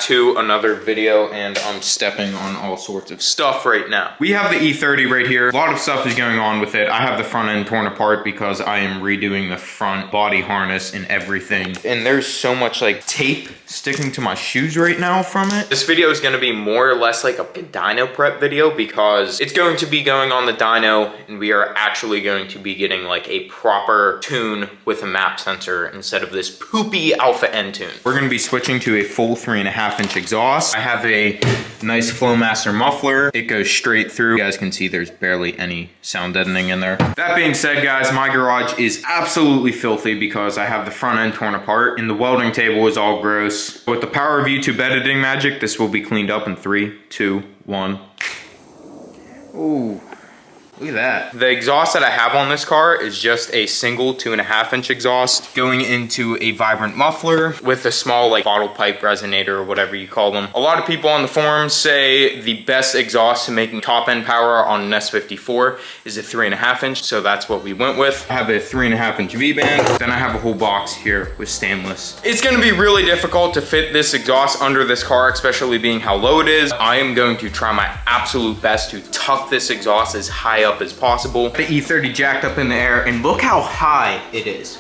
back to another video, and I'm stepping on all sorts of stuff right now. We have the E30 right here. A lot of stuff is going on with it. I have the front end torn apart because I am redoing the front body harness and everything. And there's so much like tape sticking to my shoes right now from it. This video is going to be more or less like a dyno prep video because it's going to be going on the dyno, and we are actually going to be getting like a proper tune with a map sensor instead of this poopy Alpha N tune. We're going to be switching to a full 3.5-inch exhaust. I have a nice Flowmaster muffler. It goes straight through. You guys can see there's barely any sound deadening in there. That being said, guys, my garage is absolutely filthy because I have the front end torn apart and the welding table is all gross. With the power of YouTube editing magic, this will be cleaned up in 3, 2, 1. Ooh. Look at that. The exhaust that I have on this car is just a single 2.5-inch exhaust going into a vibrant muffler with a small like bottle pipe resonator or whatever you call them. A lot of people on the forums say the best exhaust to make top end power on an S54 is a 3.5-inch, so that's what we went with. I have a 3.5-inch V-band, then I have a whole box here with stainless. It's gonna be really difficult to fit this exhaust under this car, especially being how low it is. I am going to try my absolute best to tuck this exhaust as high up as possible. The E30 jacked up in the air, and look how high it is.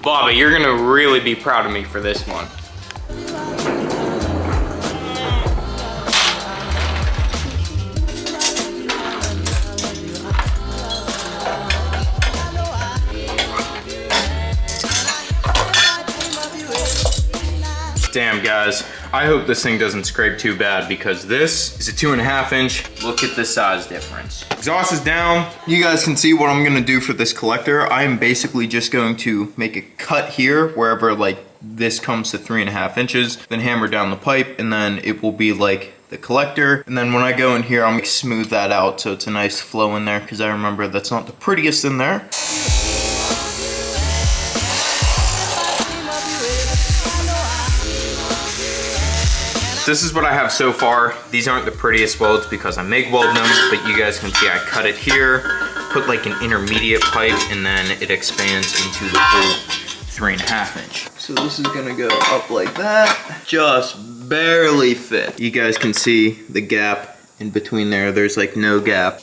Bobby, you're gonna really be proud of me for this one. Damn, guys, I hope this thing doesn't scrape too bad because this is a 2.5-inch. Look at the size difference. Exhaust is down. You guys can see what I'm gonna do for this collector. I am basically just going to make a cut here wherever like this comes to 3.5 inches, then hammer down the pipe, and then it will be like the collector. And then when I go in here, I'm gonna smooth that out so it's a nice flow in there, because I remember that's not the prettiest in there. This is what I have so far. These aren't the prettiest welds because I make weld them, but you guys can see I cut it here, put like an intermediate pipe, and then it expands into the full 3.5-inch. So this is gonna go up like that, just barely fit. You guys can see the gap in between there. There's like no gap.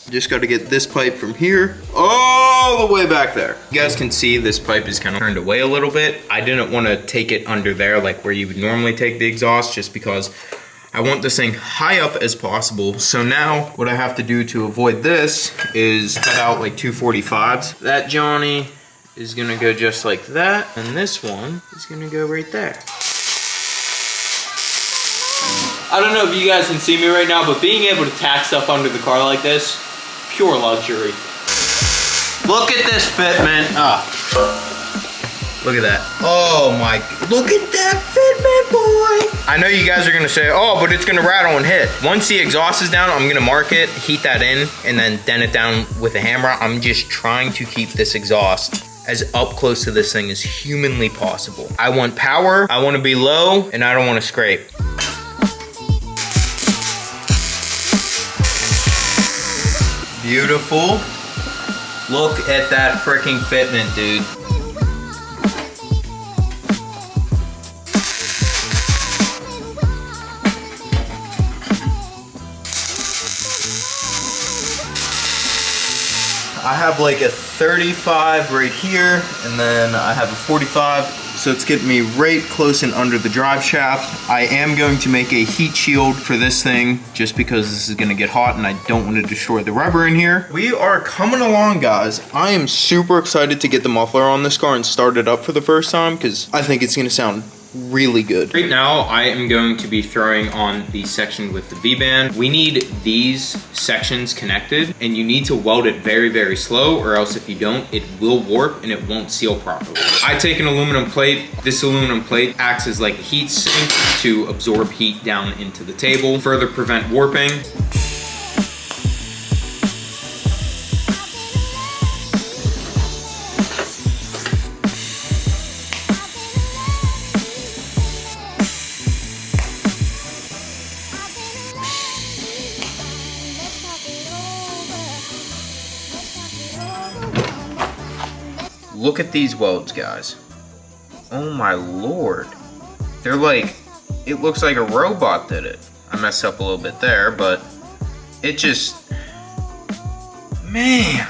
Just got to get this pipe from here all the way back there. You guys can see this pipe is kind of turned away a little bit. I didn't want to take it under there like where you would normally take the exhaust, just because I want this thing high up as possible. So now what I have to do to avoid this is cut out like 245s. That Johnny is gonna go just like that, and this one is gonna go right there. I don't know if you guys can see me right now, but being able to tack stuff under the car like this, pure luxury. Look at this fitment. Look at that. Oh my, look at that fitment, boy. I know you guys are gonna say, oh, but it's gonna rattle and hit. Once the exhaust is down, I'm gonna mark it, heat that in, and then dent it down with a hammer. I'm just trying to keep this exhaust as up close to this thing as humanly possible. I want power, I wanna be low, and I don't wanna scrape. Beautiful. Look at that freaking fitment, dude. I have like a 35 right here, and then I have a 45. So it's getting me right close and under the drive shaft. I am going to make a heat shield for this thing just because this is gonna get hot and I don't want to destroy the rubber in here. We are coming along, guys. I am super excited to get the muffler on this car and start it up for the first time because I think it's gonna sound really good. Right now, I am going to be throwing on the section with the V-band. We need these sections connected, and you need to weld it very, very slow, or else if you don't, it will warp and it won't seal properly. I take an aluminum plate. This aluminum plate acts as like a heat sink to absorb heat down into the table, further prevent warping. look at these welds, guys. Oh my lord. They're like, it looks like a robot did it. I messed up a little bit there, but it just, man,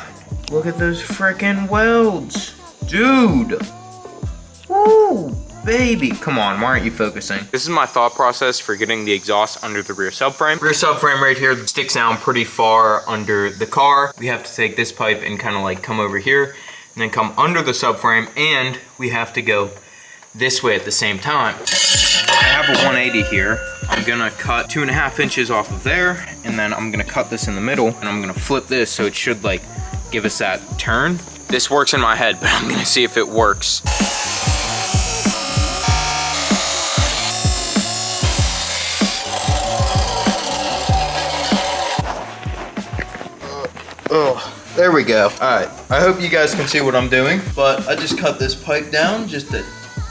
look at those freaking welds. Dude. Woo, baby. Come on, why aren't you focusing? This is my thought process for getting the exhaust under the rear subframe. Rear subframe right here sticks down pretty far under the car. We have to take this pipe and kind of like come over here and then come under the subframe, and we have to go this way at the same time. I have a 180 here. I'm gonna cut 2.5 inches off of there, and then I'm gonna cut this in the middle, and I'm gonna flip this so it should like give us that turn. This works in my head, but I'm gonna see if it works. Oh, there we go. All right, I hope you guys can see what I'm doing, but I just cut this pipe down just a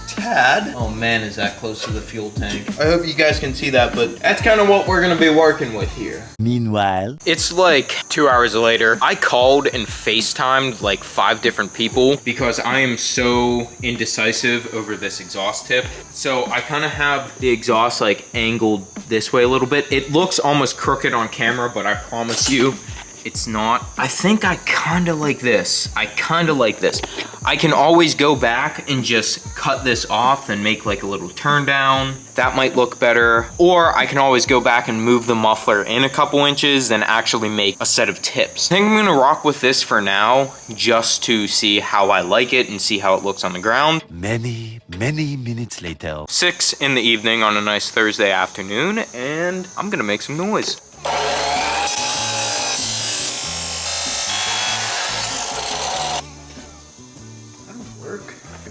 tad. Oh man, is that close to the fuel tank. I hope you guys can see that, but that's kind of what we're gonna be working with here. Meanwhile, it's like 2 hours later. I called and FaceTimed like 5 different people because I am so indecisive over this exhaust tip. So I kind of have the exhaust like angled this way a little bit. It looks almost crooked on camera, but I promise you, it's not. I think I kind of like this. I kind of like this. I can always go back and just cut this off and make like a little turn down. That might look better. Or I can always go back and move the muffler in a couple inches and actually make a set of tips. I think I'm gonna rock with this for now, just to see how I like it and see how it looks on the ground. many minutes later. 6 in the evening on a nice Thursday afternoon, and I'm gonna make some noise.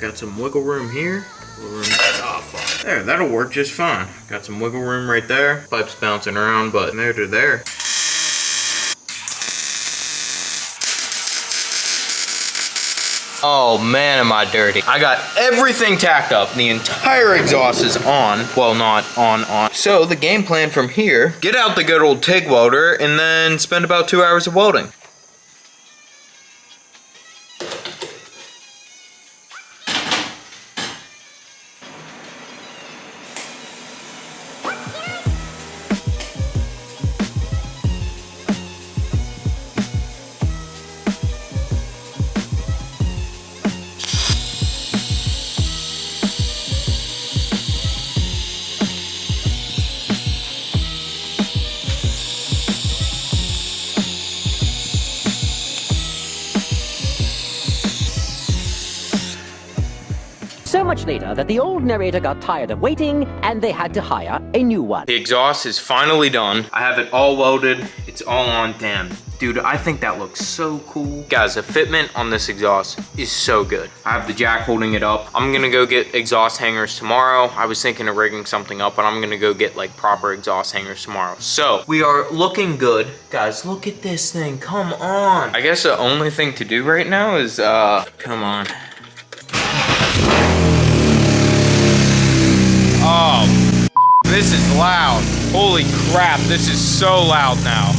Got some wiggle room here. Oh, fuck. There, that'll work just fine. Got some wiggle room right there. Pipes bouncing around, but there to there. Oh man, am I dirty. I got everything tacked up. The entire exhaust is on. Well, not on. So the game plan from here, get out the good old TIG welder and then spend about 2 hours of welding. So much later that the old narrator got tired of waiting and they had to hire a new one. The exhaust is finally done. I have it all welded. It's all on. Damn. Dude, I think that looks so cool. Guys, the fitment on this exhaust is so good. I have the jack holding it up. I'm gonna go get exhaust hangers tomorrow. I was thinking of rigging something up, but I'm gonna go get like proper exhaust hangers tomorrow. So we are looking good. Guys, look at this thing, come on. I guess the only thing to do right now is, come on. Oh, this is loud. Holy crap, this is so loud now.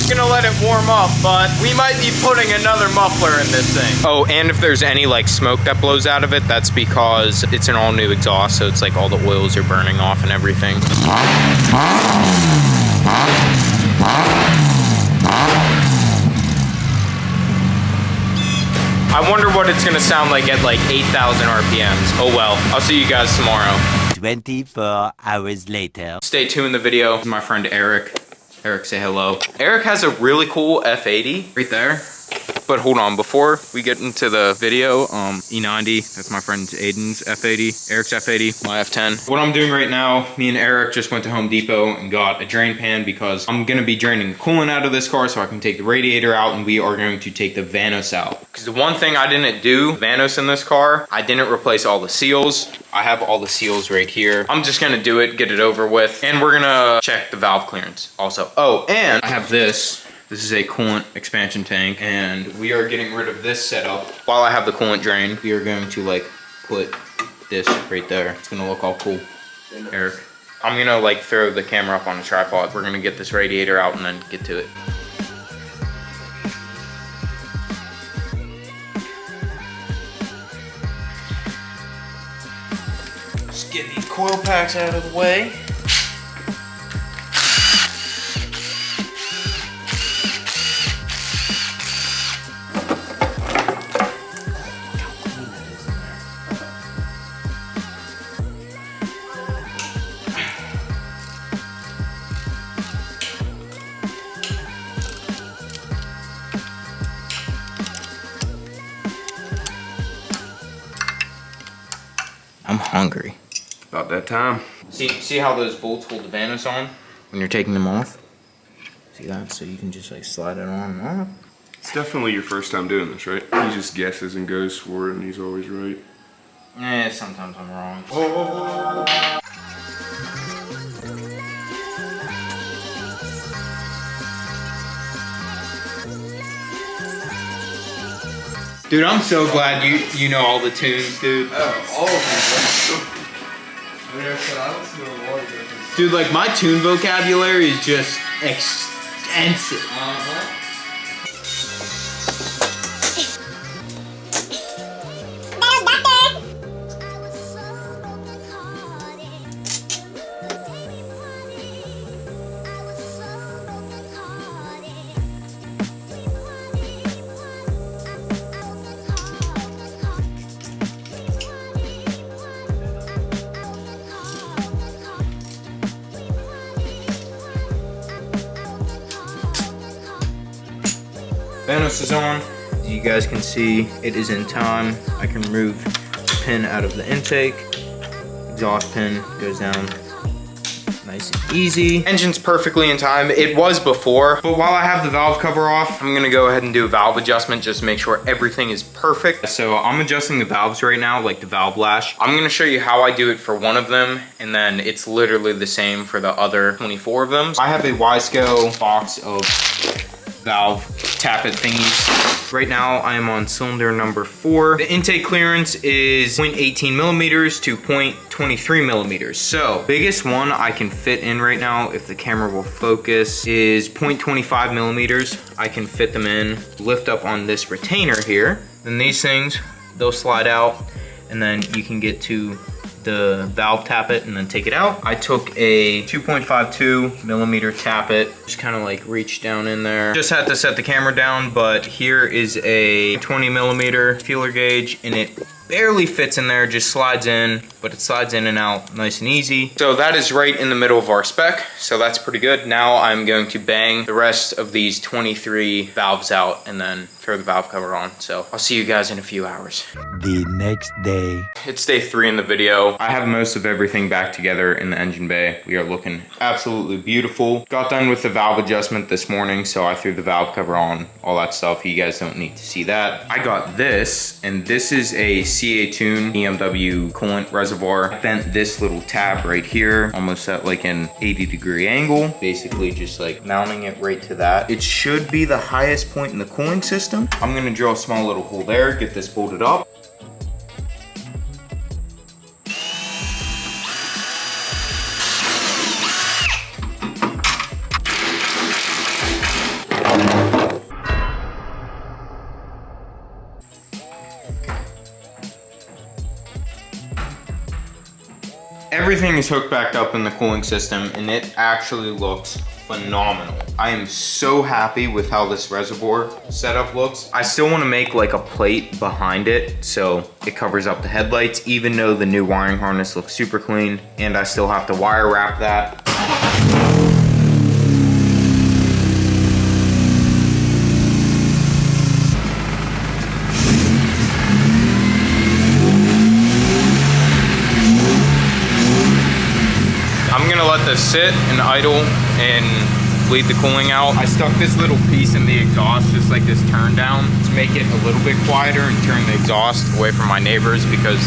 Gonna let it warm up, but we might be putting another muffler in this thing. Oh, and if there's any like smoke that blows out of it, that's because it's an all new exhaust, so it's like all the oils are burning off and everything. I wonder what it's gonna sound like at like 8,000 RPMs. Oh well, I'll see you guys tomorrow. 24 hours later. Stay tuned in the video. This is my friend Eric. Eric, say hello. Eric has a really cool F80 right there. But hold on, before we get into the video, E90, that's my friend Aiden's F80, Eric's F80, my F10. What I'm doing right now, me and Eric just went to Home Depot and got a drain pan because I'm gonna be draining coolant out of this car so I can take the radiator out, and we are going to take the Vanos out. Because the one thing I didn't do, Vanos in this car, I didn't replace all the seals. I have all the seals right here. I'm just gonna do it, get it over with, and we're gonna check the valve clearance also. Oh, and I have this. This is a coolant expansion tank, and we are getting rid of this setup. While I have the coolant drain, we are going to like put this right there. It's gonna look all cool. Eric, I'm gonna like throw the camera up on the tripod. We're gonna get this radiator out and then get to it. Just get these coil packs out of the way. I'm hungry. About that time. See how those bolts hold the Vanos on when you're taking them off? See that? So you can just like slide it on and off. It's definitely your first time doing this, right? He just guesses and goes for it and he's always right. Eh, sometimes I'm wrong. Dude, I'm so glad you know all the tunes, dude. Oh, all of them. Dude, like my tune vocabulary is just extensive. Vanos is on. As you guys can see, it is in time. I can remove the pin out of the intake. Exhaust pin goes down nice and easy. Engine's perfectly in time. It was before, but while I have the valve cover off, I'm gonna go ahead and do a valve adjustment just to make sure everything is perfect. So I'm adjusting the valves right now, like the valve lash. I'm gonna show you how I do it for one of them, and then it's literally the same for the other 24 of them. I have a Wiseco box of valve tappet thingies. Right now I am on cylinder number 4. The intake clearance is 0.18 millimeters to 0.23 millimeters. So biggest one I can fit in right now, if the camera will focus, is 0.25 millimeters. I can fit them in, lift up on this retainer here. Then these things, they'll slide out, and then you can get to the valve tappet and then take it out. I took a 2.52 millimeter tappet, just kind of like reach down in there. Just had to set the camera down, but here is a 20 millimeter feeler gauge, and it barely fits in there, just slides in, but it slides in and out nice and easy. So that is right in the middle of our spec, so that's pretty good. Now I'm going to bang the rest of these 23 valves out and then throw the valve cover on. So I'll see you guys in a few hours. The next day. It's day 3 in the video. I have most of everything back together in the engine bay. We are looking absolutely beautiful. Got done with the valve adjustment this morning, so I threw the valve cover on, all that stuff. You guys don't need to see that. I got this, and this is a CA Tune BMW coolant reservoir. I bent this little tab right here, almost at like an 80-degree angle. Basically just like mounting it right to that. It should be the highest point in the cooling system. I'm gonna drill a small little hole there, get this bolted up. Everything is hooked back up in the cooling system, and it actually looks phenomenal. I am so happy with how this reservoir setup looks. I still want to make like a plate behind it so it covers up the headlights, even though the new wiring harness looks super clean, and I still have to wire wrap that. I'm gonna let this sit and idle and bleed the cooling out. I stuck this little piece in the exhaust, just like this turn down, to make it a little bit quieter and turn the exhaust away from my neighbors, because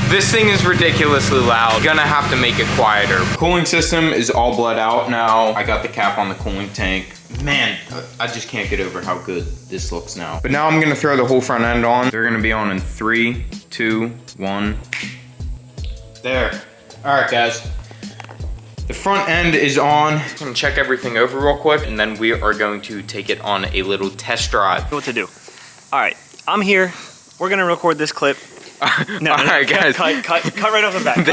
this thing is ridiculously loud. Gonna have to make it quieter. Cooling system is all bled out now. I got the cap on the cooling tank. Man, I just can't get over how good this looks now. But now I'm gonna throw the whole front end on. They're gonna be on in 3, 2, 1. There. All right, guys. The front end is on. I'm gonna check everything over real quick, and then we are going to take it on a little test drive. What to do? All right, I'm here. We're gonna record this clip. No, all right, guys. Cut right off the bat.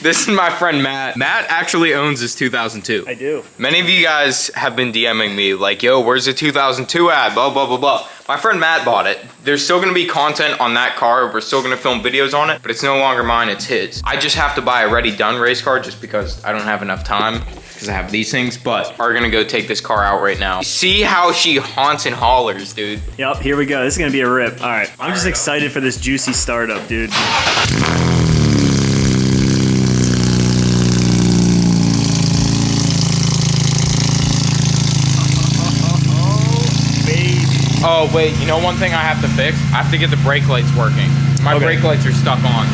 This is my friend Matt. Matt actually owns this 2002. I do. Many of you guys have been DMing me like, yo, where's the 2002 at? Blah, blah, blah, blah. My friend Matt bought it. There's still gonna be content on that car. We're still gonna film videos on it, but it's no longer mine, it's his. I just have to buy a ready done race car just because I don't have enough time because I have these things, but we're gonna go take this car out right now. See how she haunts and hollers, dude. Yep, here we go. This is gonna be a rip. All right, I'm just excited for this juicy startup, dude. Oh wait, you know one thing I have to fix? I have to get the brake lights working. My brake lights are stuck on.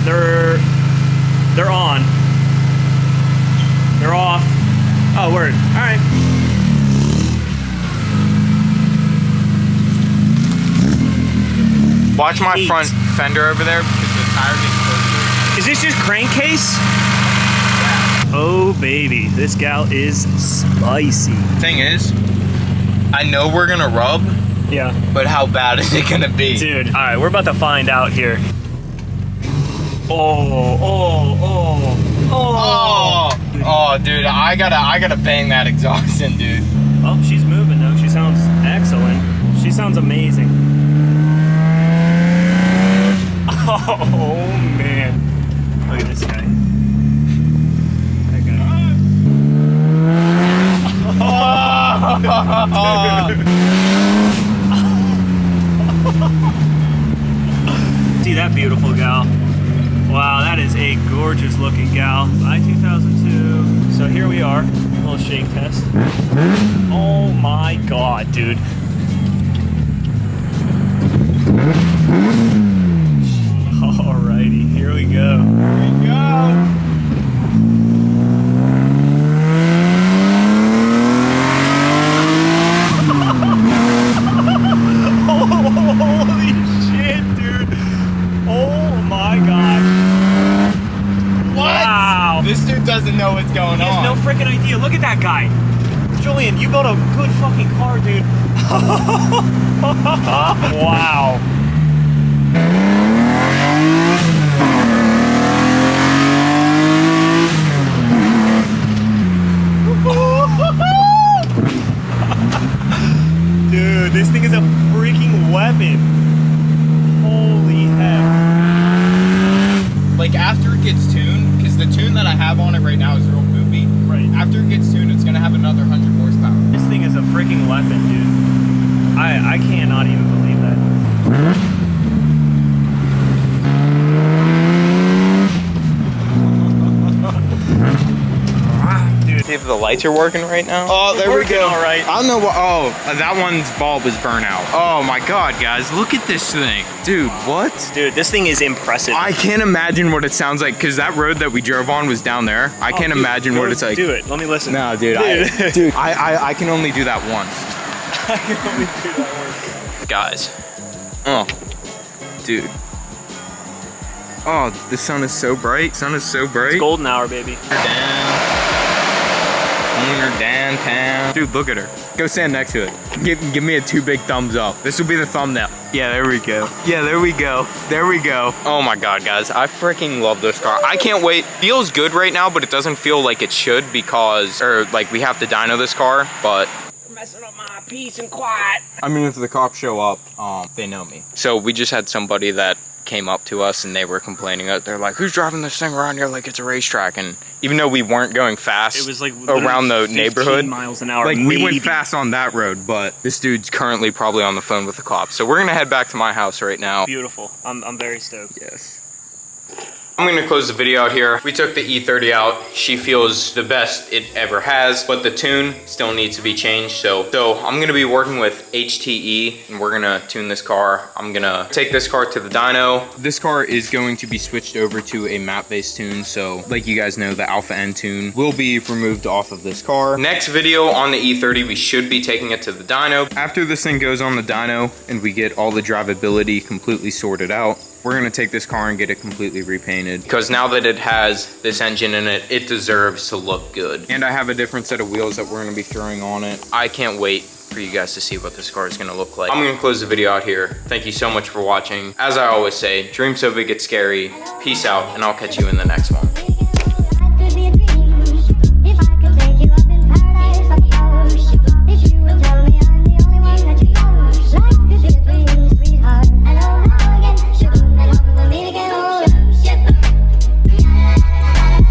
They're on. They're off. Oh, word. All right. Watch my front fender over there because the tire gets closer. Is this just crankcase? Oh baby, this gal is spicy. Thing is, I know we're gonna rub, Yeah. but how bad is it gonna be? Dude, all right, we're about to find out here. Oh, dude, I gotta bang that exhaust in, dude. Oh, she's moving though. She sounds excellent. She sounds amazing. Oh man, look at this guy. That guy. See that beautiful gal? Wow, that is a gorgeous looking gal. I-2002. So here we are, a little shake test. Oh my God, dude. Alrighty, here we go. Here we go. Holy shit, dude. Oh my gosh. What? Wow. This dude doesn't know what's going He on. has no freaking idea. Look at that guy. Julian, you built a good fucking car, dude. Wow. Dude, this thing is a freaking weapon. Holy heck. Like after it gets tuned, because the tune that I have on it right now is real poopy. Right. After it gets tuned, it's gonna have another 100 horsepower. This thing is a freaking weapon, dude. I cannot even believe that. Dude, See if the lights are working right now. Oh, there we go. All right. I don't know what. Oh, that one's bulb is burnt out. Oh my God, guys, look at this thing, dude. What? Dude, this thing is impressive. I can't imagine what it sounds like because that road that we drove on was down there. I can't imagine what it's like. Do it. Let me listen. No, dude. I can only do that once. I can only do that once. Guys. Oh, dude. Oh, the sun is so bright. Sun is so bright. It's golden hour, baby. Downtown. Dude, look at her. Go stand next to it. Give me a 2 big thumbs up. This will be the thumbnail. Yeah, there we go. Yeah, there we go. There we go. Oh my God, guys. I freaking love this car. I can't wait. Feels good right now, but it doesn't feel like it should because, or like we have to dyno this car, but. Messing up my peace and quiet. I mean, if the cops show up, they know me. So we just had somebody that came up to us and they were complaining. They're like, who's driving this thing around here like it's a racetrack? And even though we weren't going fast, It was like around the 15 neighborhood, miles an hour. like we maybe. went fast on that road, but this dude's currently probably on the phone with the cops. So we're gonna head back to my house right now. Beautiful. I'm very stoked. Yes. I'm gonna close the video out here. We took the E30 out. She feels the best it ever has, but the tune still needs to be changed. So I'm gonna be working with HTE and we're gonna tune this car. I'm gonna take this car to the dyno. This car is going to be switched over to a map-based tune. So like you guys know, the Alpha N tune will be removed off of this car. Next video on the E30, we should be taking it to the dyno. After this thing goes on the dyno and we get all the drivability completely sorted out, we're gonna take this car and get it completely repainted because now that it has this engine in it, it deserves to look good. And I have a different set of wheels that we're gonna be throwing on it. I can't wait for you guys to see what this car is gonna look like. I'm gonna close the video out here. Thank you so much for watching. As I always say, dream so big it's scary. Peace out, and I'll catch you in the next one.